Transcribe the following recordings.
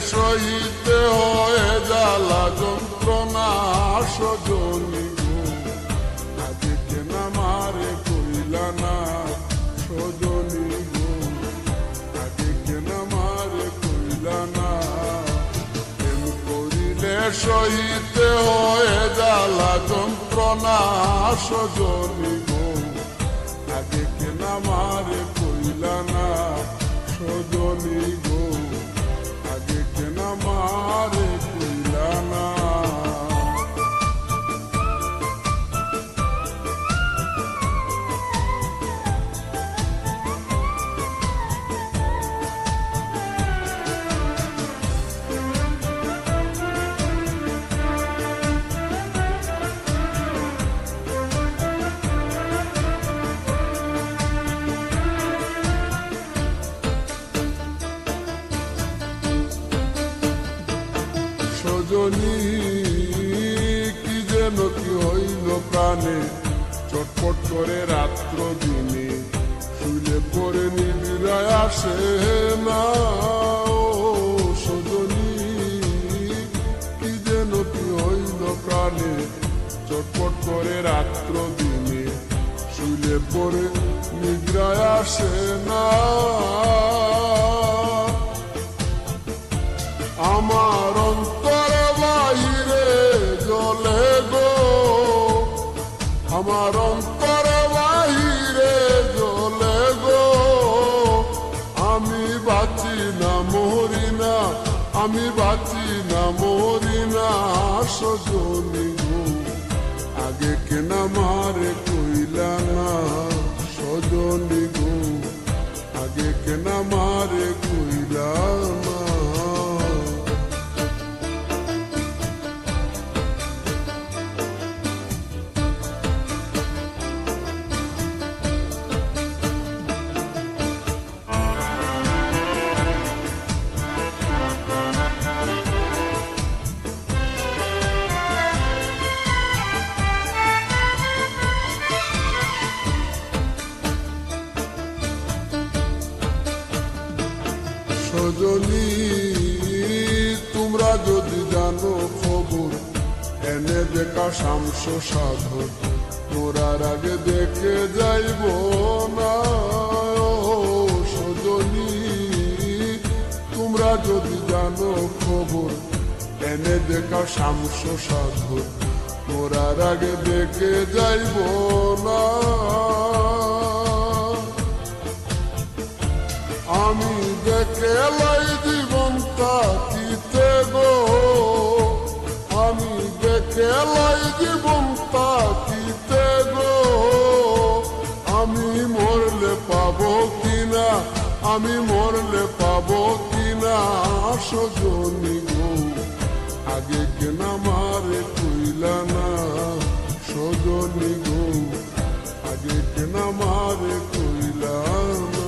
সহিতে হয় জ্বালা যন্ত্রণা সজনী গো, আগে কেন আমারে কইলা না সজনী গো, আগে কেন আমারে কইলা না। প্রেম করিলে সহিতে হয় জ্বালা যন্ত্রণা সজনী গো, আগে কেন আমারে কইলা না সজনী গো, আগে কেন আমারে কইলা না। সজনী কি যেন কি হইল প্রাণে, চটপট করে রাত্র দিনে, শুলে পরে নিবিড়ায় আসে না। ও সজনী কি যেন কি হইল প্রাণে, চটপট করে রাত্র দিনে, শুলে পরে নিবিড়ায় আসে না। আমার অন্তর বাহিরে জ্বলে গো, আমার অন্তর বাহিরে জ্বলে গো, আমি বাঁচি না মরি না, আমি বাঁচি না মরি না সজনী গো, আগে কেন আমারে কইলা না সজনী গো, আগে কেন আমারে কইলা না। সজনী তোমরা যদি জানো খবর, এনে দেখা শামস সাধন, মোরার আগে দেখে যাইব না। সজনী তোমরা যদি জানো খবর, এনে দেখা শামস সাধন, মোরার আগে দেখে যাইব না। আমি দেখে লাই জীবন তাকিতে গো, আমি দেখে লাই জীবন তাকিতে গো, আমি মরলে পাবো কিনা, আমি মরলে পাবো কিনা সজনী গো, আগে কেন আমারে কইলা না সজনী গো, আগে কেন আমারে কইলা না।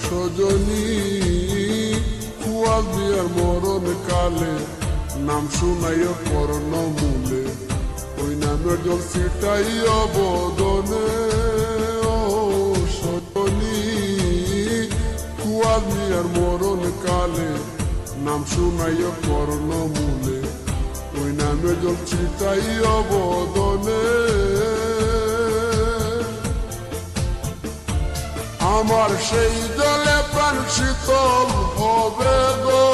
সজনী কুয়াল দিয়ার মরণ কালে, নাম শুনাইও করণ মূলে, ওই নামের জল ছিটাইও বদনে। ও সজনী কুয়াল দিয়ার মরণ কালে, নাম শুনাইও করণ মূলে, ওই নামের জল ছিটাইও বদনে। আমার সেই জলে প্রাণ শীতল হবে গো,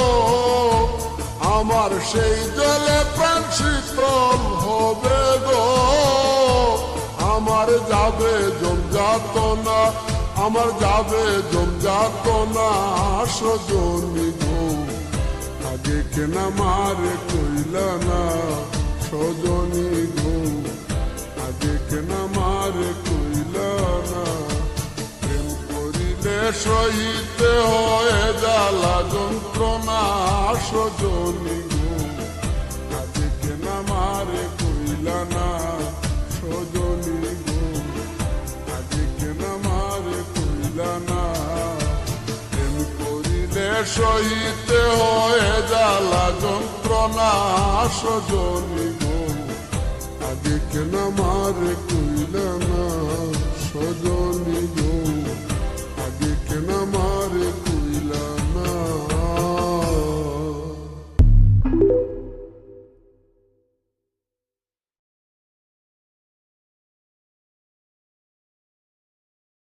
আমার সেই জলে প্রাণ শীতল হবে গো, আমার যাবে জমযাতনা, আমার যাবে জমযাতনা সজনী গো, আগে কেন আমারে কইলা না সজনী গো, আগে কেন আমারে কইলা না। সহিতে হয় জ্বালা যন্ত্রণা সজনী গো, কইলা না সজনী গো আগে কেন আমারে কইলা না প্রেম করিলে সহিতে হয় জ্বালা যন্ত্রণা সজনী গো আগে কেন আমারে কইলা না সজনী গো আগে কেন আমারে কইলা